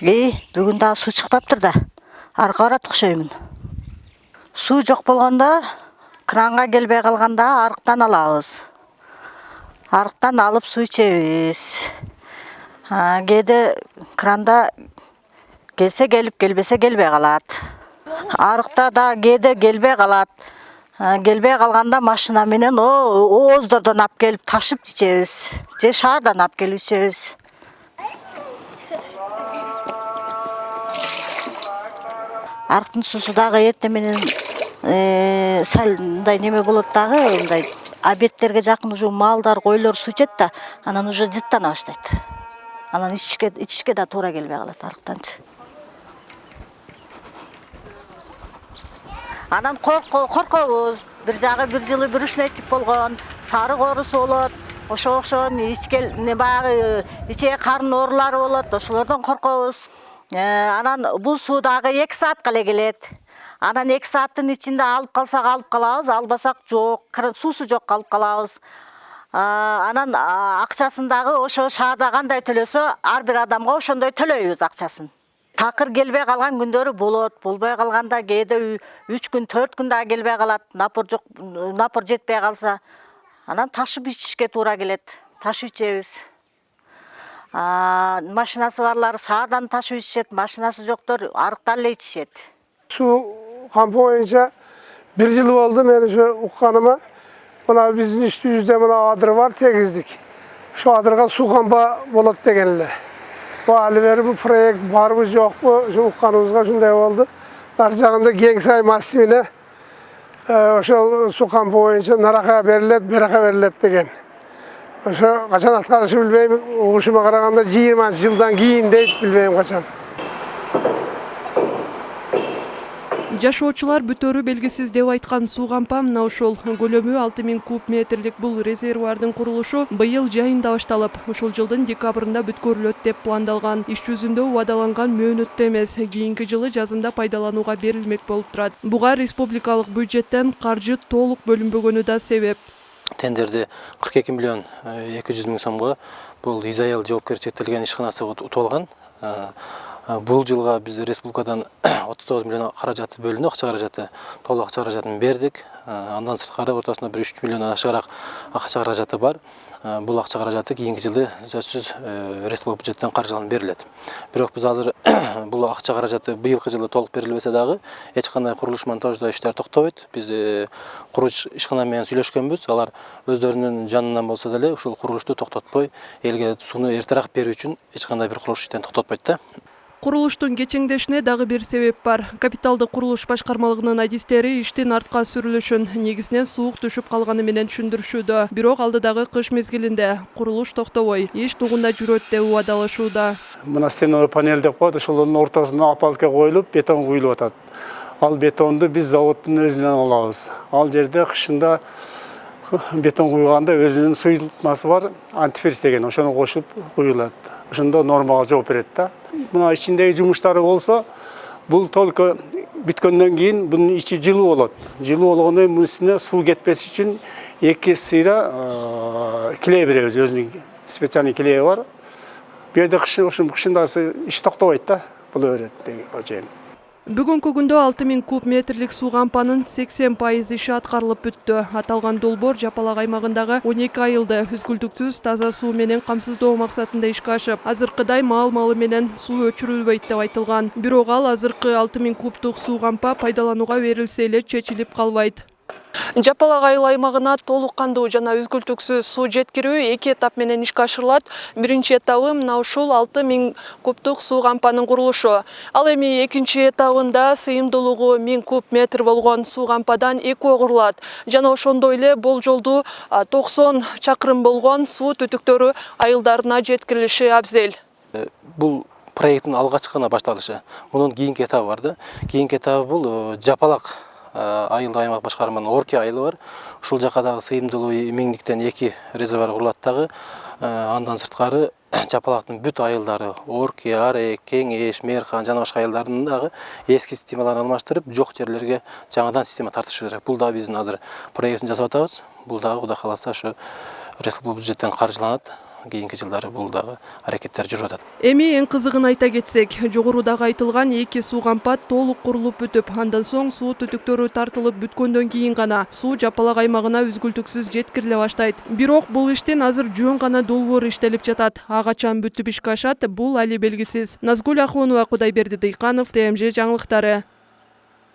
Бүгін да су шықпаптыр да. Арқа барат ұқшаймын. Су жоқ болғанда, кранға келбей қалғанда арықтан алабыз. Арықтан алып су içебиз. Кейде кранда келсе келіп, келбесе келбей қалат. Арықта да кейде келбей қалат. Келбей қалғанда машина менен ооздордон ап келіп ташып içебиз. Же шаардан ап келіп içебиз. Арықтын сусу дагы эртең менен сәл мындай неме болот дагы, мындай обедтерге жакын уже малдар, койлор су ичет да, анан уже жыттана баштайт. Анан ичишке да туура келбей калат арыктанчы. Анан коркобуз. Бир жагы бир жылы бүрүшнөчүк болгон, сары корусу болот. Ошо окшон иче карын оорулары болот. Ошолордон коркобуз. Анан бул суу дагы 2 саатка эле келет. Анан 2 сааттын ичинде алып калсак алып калабыз, албасак жок, суусу жок алып калабыз. Анан акчасын дагы ошо шаарда кандай төлөсө, ар бир адамга ошондой төлөйбүз акчасын. Такыр келбей калган күндөрү болот, болбой калганда кээде 3 күн, 4 күн да келбей калат. Напор жетпей калса, анан ташып ичишке туура келет. Ташып ичебиз. Машинасы барлар шаардан ташып ичишет, машинасы жоктор арыктан эле ичишет. Су кампы боюнча 1 жыл болду мен ошо укканыма. Мына биздин үстүбүздө мына адыр бар, тегиздик. Ошо адырга су кампа болот деген эле. Али бери бул проект барбы жокпу, ошо укканыбызга ушундай болду. Ар жагында Кең Сай массивине ошол су кампы боюнча наракка берилет, берака берилет деген. Ошо качан аткарышы билбейм, угушума караганда 20 жылдан кийин дейт, билбейм качан. Жашоочулар бүтөрү белгисиз деп айткан суу кампа мына ошол көлөмү 6000 куб метрлик бул резервуардын курулушу быйыл жайында башталып, ушул жылдын декабрында бүткөрүлөт деп пландалган. Иш жүзүндө убадаланган мөөнөттө эмес, кийинки жылы жазында пайдаланууга берилмек болуп турат. Буга республикалык бюджеттен каржы толук бөлүнбөгөнү да себеп. Тендерде 42 миллион 200 миң сомго бул Израил жоопкерчиликке чектелген ишканасы утуп алган. Бул жылга биз республикадан 39 миллион каражаты бөлүндү, акча каражаты, толук акча каражатын бердик. Андан сырткары ортосунда 3 миллиондон ашыгыраак акча каражаты бар. Бул акча каражаты кийинки жылы сөзсүз республика бюджеттен каржыланып берилет. Бирок биз азыр бул акча каражаты быйылкы жылы толук берилбесе дагы эч кандай курулуш монтаждоо иштер токтобойт. Биз курууч ишкана менен сүйлөшкөнбүз. Алар өздөрүнүн жанынан болсо деле ушул курулушту токтотпой, элге сууну эртерээк берүү үчүн эч кандай бир курулуш иштен токтотпойт да. Курулуштун кечеңдешине дагы бир себеп бар. Капиталдык курулуш башкармалыгынын адистери иштин артка сүрүлүшүн негизинен суук түшүп калганы менен түшүндүрүшүүдө. Бирок алдыдагы кыш мезгилинде курулуш токтобой, иш тугунда жүрөт деп убадалашууда. Мына стеновый панель деп коет, ошолордун ортосуна опалка коюлуп, бетон куюлуп атат. Ал бетонду биз заводдун өзүнөн алабыз. Ал жерде кышында бетон куйганда өзүнүн суйултмасы бар, антифриз деген, ошону кошуп куюлат. Ошондо нормага жооп берет да. Мына ичиндеги жумуштары болсо, бул только бүткөндөн кийин бунун ичи жылуу болот. Жылуу болгондон кийин мунун үстүнө суу кетпес үчүн 2 сыйра клей беребиз, өзүнүн специальный клей бар. Бу жерде кышында иш токтобойт да, бул өрөт. Бүгүнкү күндө 6000 куб метрлик суу кампанын 80% иши аткарылып бүттү. Аталган долбоор Жапалак аймагындагы 12 айылды үзгүлтүксүз таза суу менен камсыздоо максатында ишке ашып, азыркыдай мал-малы менен суу өчүрүлбөйт деп айтылган. Бирок ал азыркы 6000 кубтук суу кампа пайдаланууга берилсе эле чечилип калбайт. Жапалак айыл аймагына толук кандуу жана үзгүлтүксүз суу жеткирүү 2 этап менен ишке ашырылат. Биринчи этабы мына ушул 6000 кубтук суу кампанын курулушу. Ал эми экинчи этабында сыйымдуулугу 1000 куб метр болгон суу кампадан 2 курулат. Жана ошондой эле болжолдуу 90 чакырым болгон суу түтүктөрү айылдарына жеткирилиши абзел. Бул проекттин алгач гана башталышы. Мунун кийинки этабы бар да. Кийинки этабы бул Жапалак айылдык аймак башкарманын Орки айылы бар. Ушул жака дагы сыйымдуулугу 1000диктен 2 резервуар курулат дагы. Андан сырткары Жапалактын бүт айылдары, Орки, Арек, Кеңеш, Мерхан жана башка айылдардын дагы эски системаларын алмаштырып, жок жерлерге жаңадан система тартыш керек. Бул да биздин азыр проектин жасап атабыз. Бул дагы Кудай кааласа ошо республика бюджеттен каржыланат. кийинки жылдары бул дагы аракеттер жүрүп атат. Эми эң кызыгын айта кетсек, жогорудагы айтылган 2 суу кампат толук курулуп бүтүп, андан соң суу түтүктөрү тартылып бүткөндөн кийин гана суу Жапалак аймагына үзгүлтүксүз жеткириле баштайт. Бирок бул иштин азыр жөн гана долбоору иштелип жатат. А качан бүтүп ишке ашат, бул али белгисиз. Назгүл Ахунова, Кудайберди Дыйканов, ТМЖ жаңылыктары.